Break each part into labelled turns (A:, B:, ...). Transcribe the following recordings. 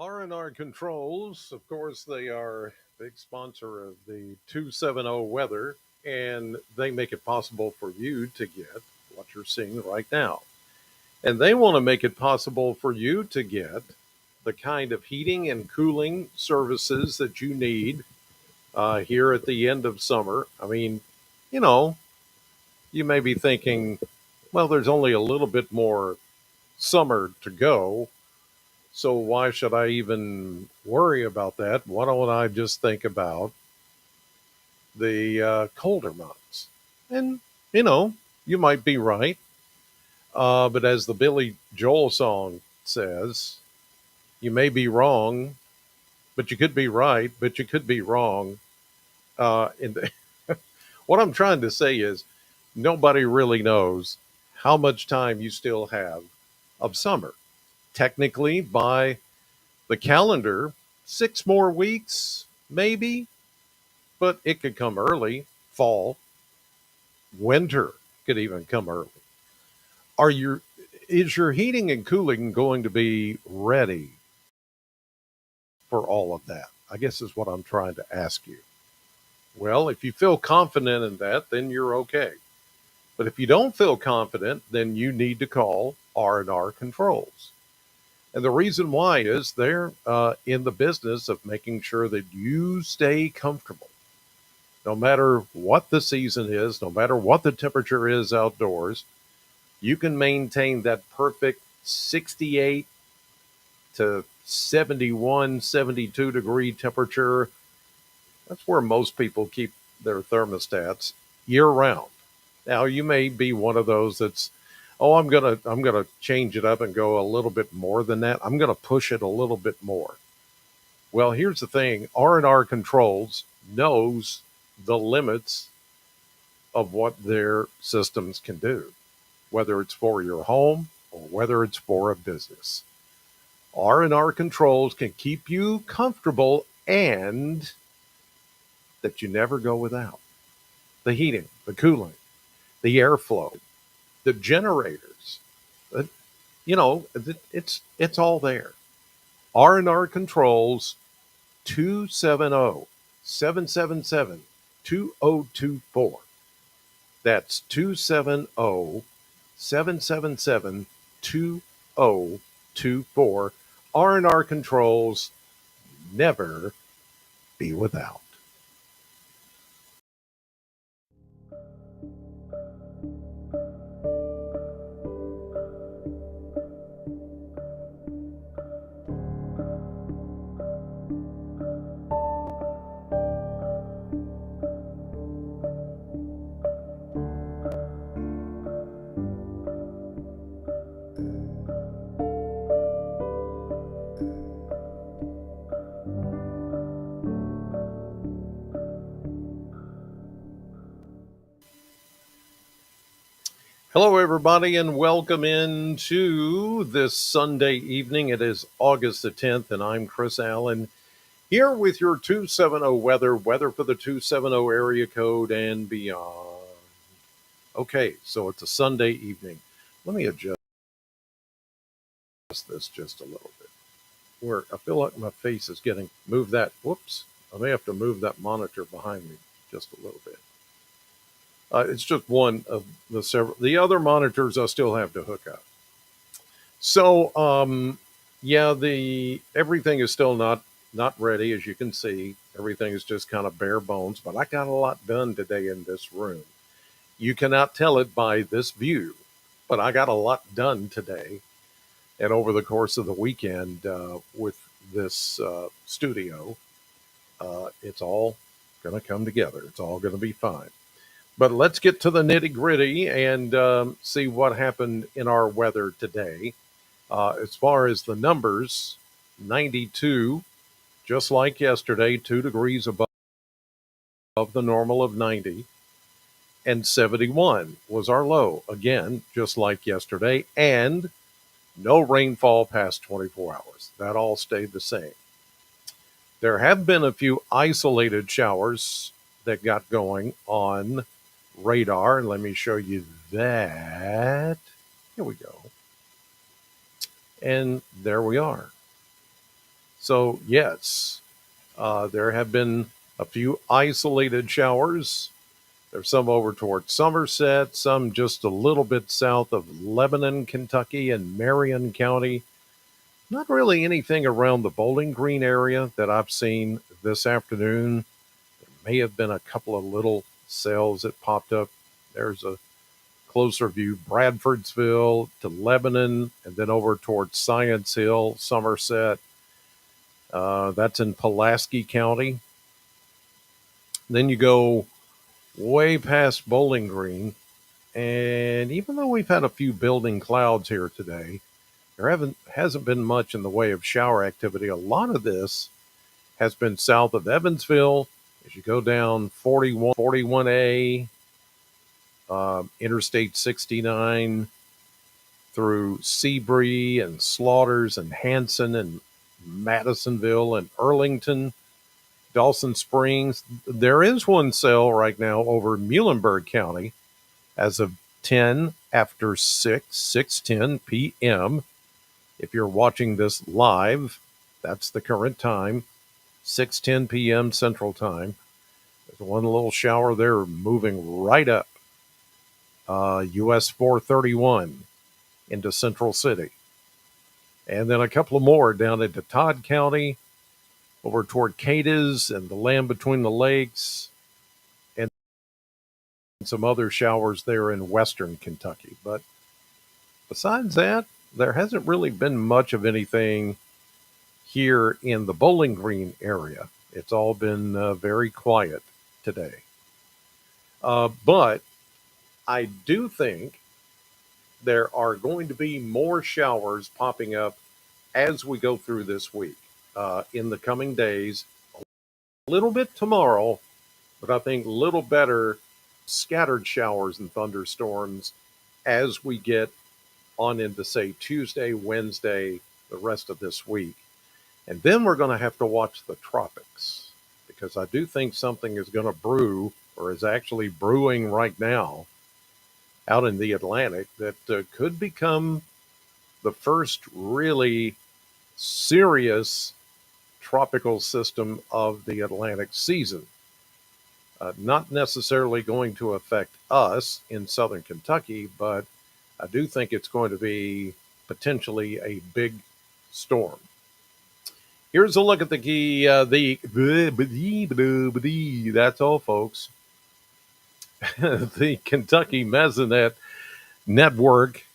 A: R&R Controls, of course, they are a big sponsor of the 270 weather, and they make it possible for you to get what you're seeing right now. And they want to make it possible for you to get the kind of heating and cooling services that you need here at the end of summer. I mean, you know, you may be thinking, well, there's only a little bit more summer to go. So why should I even worry about that? Why don't I just think about the colder months? And, you know, you might be right. But as the Billy Joel song says, you may be wrong, but you could be right, but you could be wrong. And what I'm trying to say is nobody really knows how much time you still have of summer. Technically, by the calendar, 6 more weeks, maybe, but it could come early. Fall, winter could even come early. Are your is your heating and cooling going to be ready for all of that? I guess is what I'm trying to ask you. Well, if you feel confident in that, then you're okay. But if you don't feel confident, then you need to call R&R Controls. And the reason why is they're in the business of making sure that you stay comfortable. No matter what the season is, no matter what the temperature is outdoors, you can maintain that perfect 68 to 71, 72-degree temperature. That's where most people keep their thermostats year round. Now, you may be one of those that's, oh, I'm gonna change it up and go a little bit more than that. I'm gonna push it a little bit more. Well, here's the thing: R&R Controls knows the limits of what their systems can do, whether it's for your home or whether it's for a business. R&R Controls can keep you comfortable and that you never go without. The heating, the cooling, the airflow, the generators. uh, it's all there. R&R Controls 270-777-2024. That's 270-777-2024. R&R Controls, never be without. Hello, everybody, and welcome into this Sunday evening. It is August the 10th, and I'm Chris Allen here with your 270 weather for the 270 area code and beyond. Okay, so it's a Sunday evening. Let me adjust this just a little bit. Where I feel like my face is getting move that. Whoops, I may have to move that monitor behind me just a little bit. It's just one of the several. The other monitors I still have to hook up. So, yeah, the everything is still not ready, as you can see. Everything is just kind of bare bones, but I got a lot done today in this room. You cannot tell it by this view, but I got a lot done today and over the course of the weekend with this studio. It's all going to come together. It's all going to be fine. But let's get to the nitty gritty and see what happened in our weather today. As far as the numbers, 92, just like yesterday, 2 degrees above the normal of 90, and 71 was our low, again, just like yesterday, and no rainfall past 24 hours. That all stayed the same. There have been a few isolated showers that got going on radar, and let me show you that. Here we go. And there we are. So, yes, there have been a few isolated showers. There's some over towards Somerset, some just a little bit south of Lebanon, Kentucky, and Marion County. Not really anything around the Bowling Green area that I've seen this afternoon. There may have been a couple of little cells that popped up. There's a closer view, Bradfordsville to Lebanon, and then over towards Science Hill, Somerset. That's in Pulaski County. Then you go way past Bowling Green, and even though we've had a few building clouds here today, there hasn't been much in the way of shower activity. A lot of this has been south of Evansville. As you go down 41A, Interstate 69 through Seabury and Slaughters and Hanson and Madisonville and Earlington, Dawson Springs. There is one cell right now over Muhlenberg County as of 10 after 6:10 p.m. If you're watching this live, that's the current time, 6:10 p.m. Central Time. There's one little shower there moving right up US 431 into Central City. And then a couple of more down into Todd County, over toward Cadiz and the land between the lakes, and some other showers there in western Kentucky. But besides that, there hasn't really been much of anything here in the Bowling Green area. It's all been very quiet today. But I do think there are going to be more showers popping up as we go through this week in the coming days. A little bit tomorrow, but I think a little better scattered showers and thunderstorms as we get on into, say, Tuesday, Wednesday, the rest of this week. And then we're going to have to watch the tropics because I do think something is going to brew or is actually brewing right now out in the Atlantic that could become the first really serious tropical system of the Atlantic season. Not necessarily going to affect us in southern Kentucky, but I do think it's going to be potentially a big storm. Here's a look at that's all, folks. The Kentucky Mesonet Network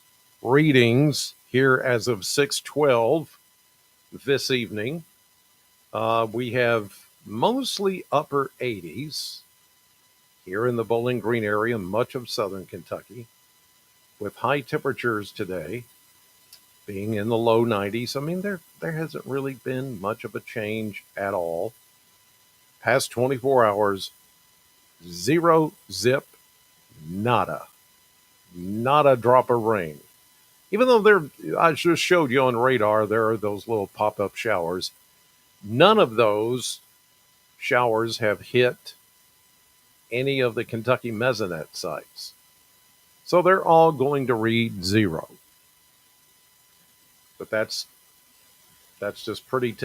A: readings here as of 6:12 this evening. We have mostly upper 80s here in the Bowling Green area, much of southern Kentucky, with high temperatures today being in the low 90s. I mean, there hasn't really been much of a change at all. Past 24 hours, zero, zip, nada. Not a drop of rain. Even though I just showed you on radar, there are those little pop-up showers. None of those showers have hit any of the Kentucky Mesonet sites. So they're all going to read zero. But that's just pretty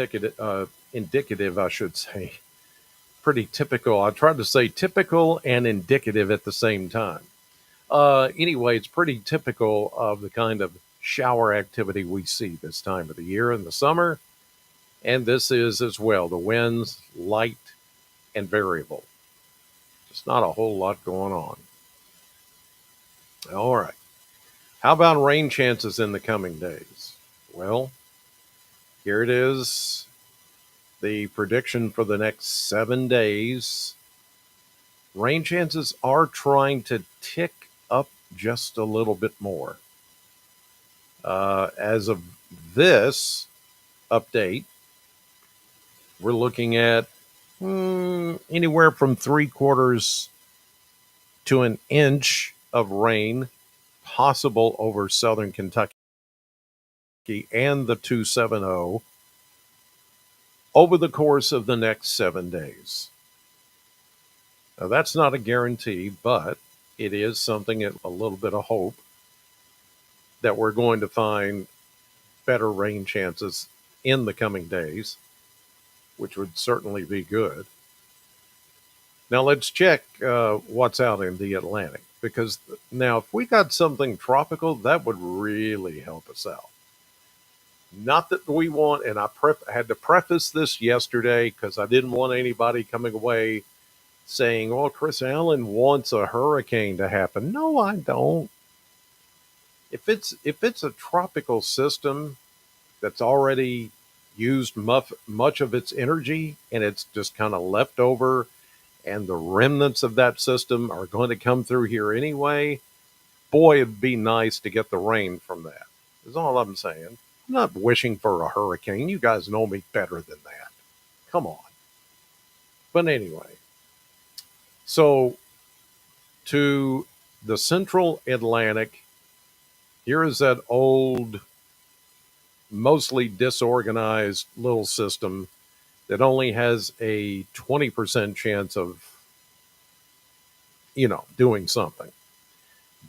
A: indicative, I should say. Pretty typical. I tried to say typical and indicative at the same time. Anyway, it's pretty typical of the kind of shower activity we see this time of the year in the summer. And this is as well. The winds light and variable. Just not a whole lot going on. All right. How about rain chances in the coming days? Well, here it is. The prediction for the next 7 days. Rain chances are trying to tick up just a little bit more. As of this update, we're looking at anywhere from 3/4 to an inch of rain possible over southern Kentucky and the 270 over the course of the next 7 days. Now, that's not a guarantee, but it is something, a little bit of hope that we're going to find better rain chances in the coming days. which would certainly be good. Now let's check what's out in the Atlantic, because now if we got something tropical, that would really help us out. Not that we want, and had to preface this yesterday because I didn't want anybody coming away saying, "Oh, Chris Allen wants a hurricane to happen." No, I don't. If it's a tropical system that's already used much of its energy and it's just kind of left over, and the remnants of that system are going to come through here anyway, boy, it'd be nice to get the rain from that. Is all I'm saying. I'm not wishing for a hurricane. You guys know me better than that. Come on. But anyway, so to the central Atlantic, here is that old, mostly disorganized little system that only has a 20% chance of, doing something.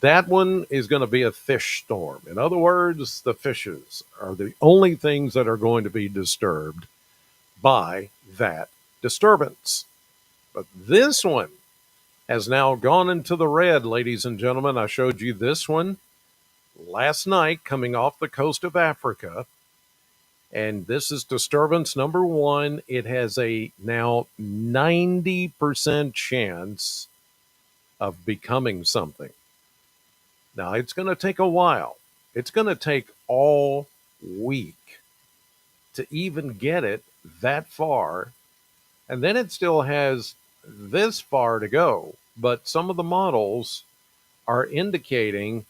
A: That one is going to be a fish storm. In other words, the fishes are the only things that are going to be disturbed by that disturbance. But this one has now gone into the red, ladies and gentlemen. I showed you this one last night coming off the coast of Africa. And this is disturbance number one. It has a now 90% chance of becoming something. Now, it's going to take a while. It's going to take all week to even get it that far. And then it still has this far to go. But some of the models are indicating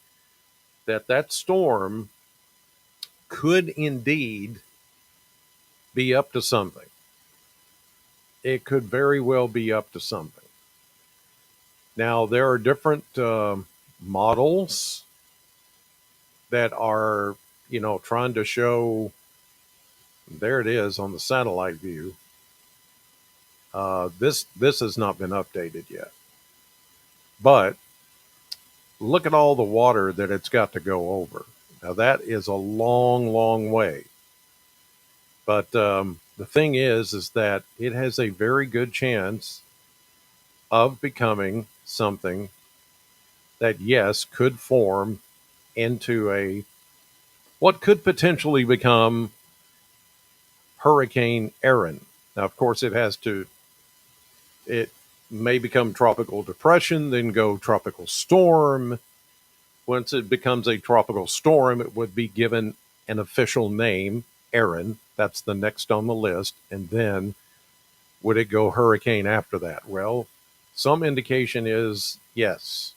A: that that storm could indeed be up to something. It could very well be up to something. Now, there are different models that are, trying to show. There it is on the satellite view. This has not been updated yet. But look at all the water that it's got to go over. Now, that is a long, long way. But the thing is that it has a very good chance of becoming something that, yes, could form into what could potentially become Hurricane Erin. Now, of course, it may become tropical depression, then go tropical storm. Once it becomes a tropical storm, it would be given an official name, Erin. That's the next on the list. And then would it go hurricane after that? Well, some indication is yes,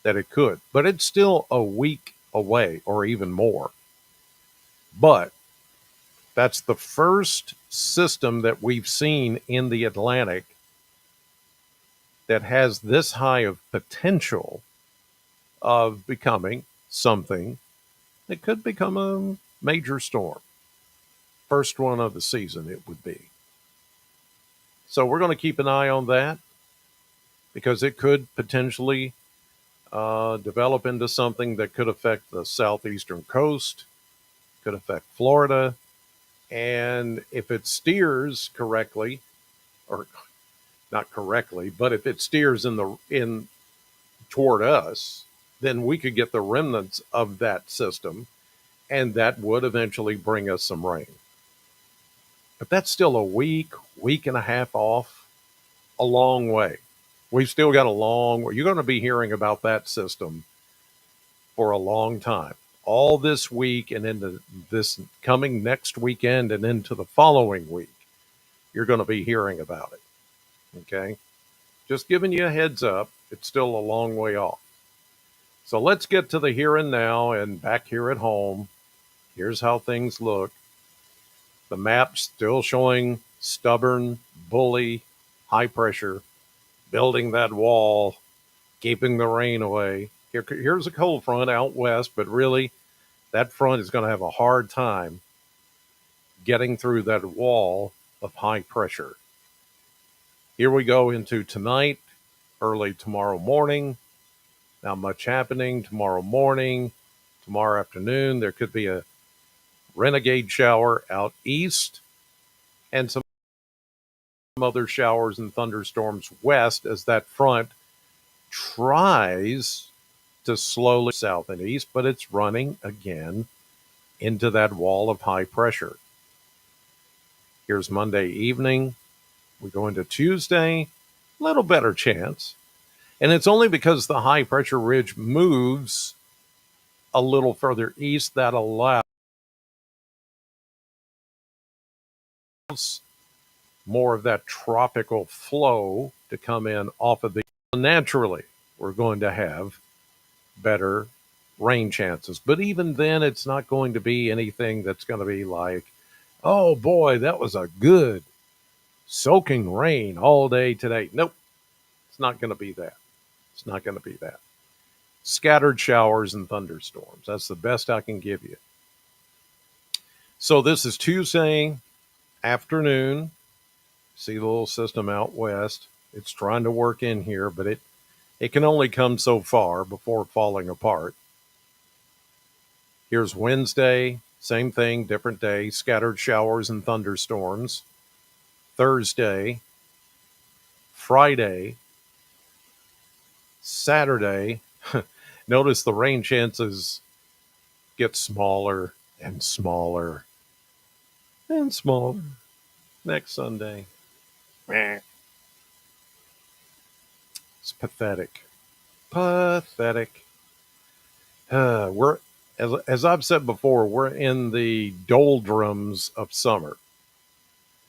A: that it could, but it's still a week away or even more. But that's the first system that we've seen in the Atlantic that has this high of potential of becoming something that could become a major storm. First one of the season, it would be. So we're going to keep an eye on that because it could potentially develop into something that could affect the southeastern coast, could affect Florida. And if it steers correctly, or not correctly, but if it steers in toward us, then we could get the remnants of that system, and that would eventually bring us some rain. But that's still a week and a half off, a long way. We've still got a long way. You're going to be hearing about that system for a long time. All this week and into this coming next weekend and into the following week, you're going to be hearing about it. Okay? Just giving you a heads up, it's still a long way off. So let's get to the here and now and back here at home. Here's how things look. The map's still showing stubborn, bully, high pressure, building that wall, keeping the rain away. Here's a cold front out west, but really, that front is going to have a hard time getting through that wall of high pressure. Here we go into tonight, early tomorrow morning. Not much happening tomorrow morning, tomorrow afternoon. There could be a renegade shower out east and some other showers and thunderstorms west as that front tries to slowly south and east, but it's running again into that wall of high pressure. Here's Monday evening. We go into Tuesday, a little better chance. And it's only because the high pressure ridge moves a little further east that allows more of that tropical flow to come in off of the. Naturally, we're going to have better rain chances. But even then, it's not going to be anything that's going to be like, oh boy, that was a good soaking rain all day today. Nope, it's not going to be that. It's not going to be that. Scattered showers and thunderstorms. That's the best I can give you. So this is Tuesday afternoon. See the little system out west. It's trying to work in here, but it can only come so far before falling apart. Here's Wednesday, same thing, different day, scattered showers and thunderstorms. Thursday, Friday, Saturday. Notice the rain chances get smaller and smaller and smaller. Next Sunday. It's pathetic. Pathetic. We're as I've said before, we're in the doldrums of summer.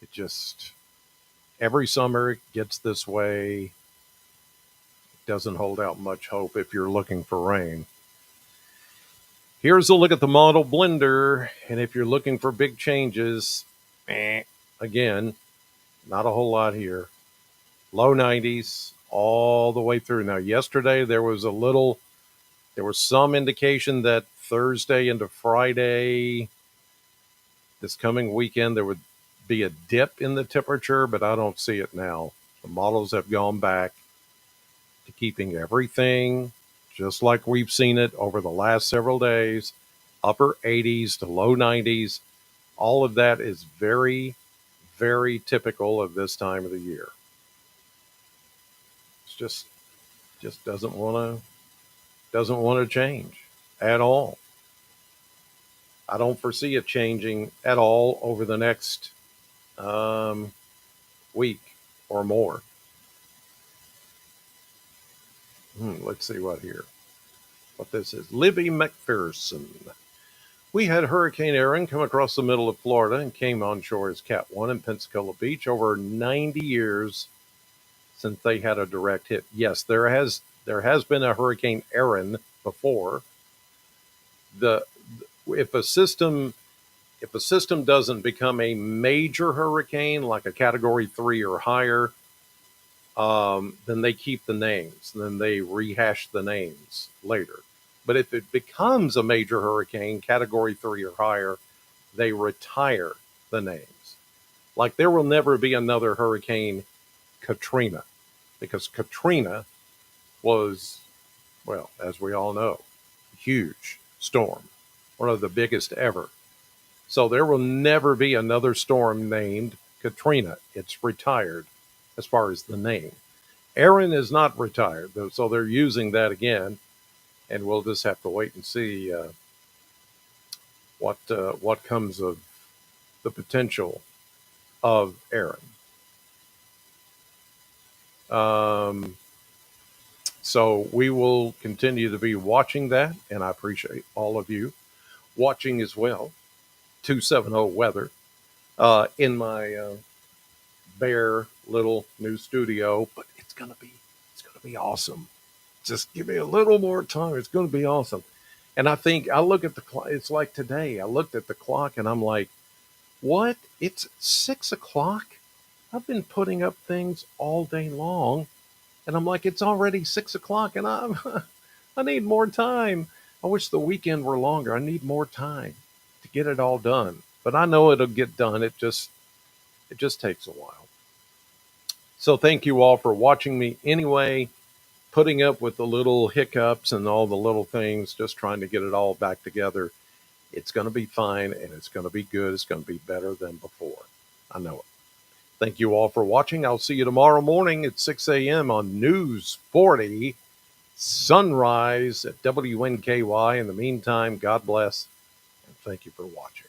A: It just every summer it gets this way. It doesn't hold out much hope if you're looking for rain. Here's a look at the model blender, and if you're looking for big changes, again, not a whole lot here. Low 90s all the way through. Now, yesterday there was some indication that Thursday into Friday, this coming weekend, there would be a dip in the temperature, but I don't see it now. The models have gone back to keeping everything just like we've seen it over the last several days, upper 80s to low 90s. All of that is very, very typical of this time of the year. It's just doesn't want to change at all. I don't foresee it changing at all over the next week or more. Let's see what this is. Libby McPherson. We had Hurricane Aaron come across the middle of Florida and came on shore as Cat 1 in Pensacola Beach. Over 90 years since they had a direct hit. Yes, there has been a Hurricane Aaron before. If a system doesn't become a major hurricane, like a Category 3 or higher, then they keep the names. Then they rehash the names later. But if it becomes a major hurricane, Category 3 or higher, they retire the names. Like there will never be another Hurricane Katrina, because Katrina was, well, as we all know, a huge storm, one of the biggest ever. So there will never be another storm named Katrina. It's retired as far as the name. Aaron is not retired, so they're using that again, and we'll just have to wait and see what comes of the potential of Aaron. So we will continue to be watching that, and I appreciate all of you watching as well. 270 weather in my bare little new studio, but it's gonna be awesome. Just give me a little more time. It's gonna be awesome. And I think I look at the clock. It's like today. I looked at the clock and I'm like, what? It's 6 o'clock. I've been putting up things all day long, and I'm like, it's already 6 o'clock, and I need more time. I wish the weekend were longer. I need more time to get it all done. But I know it'll get done. It just takes a while. So thank you all for watching me anyway, putting up with the little hiccups and all the little things, just trying to get it all back together. It's going to be fine, and it's going to be good. It's going to be better than before. I know it. Thank you all for watching. I'll see you tomorrow morning at 6 a.m. on News 40 Sunrise at WNKY. In the meantime, God bless, and thank you for watching.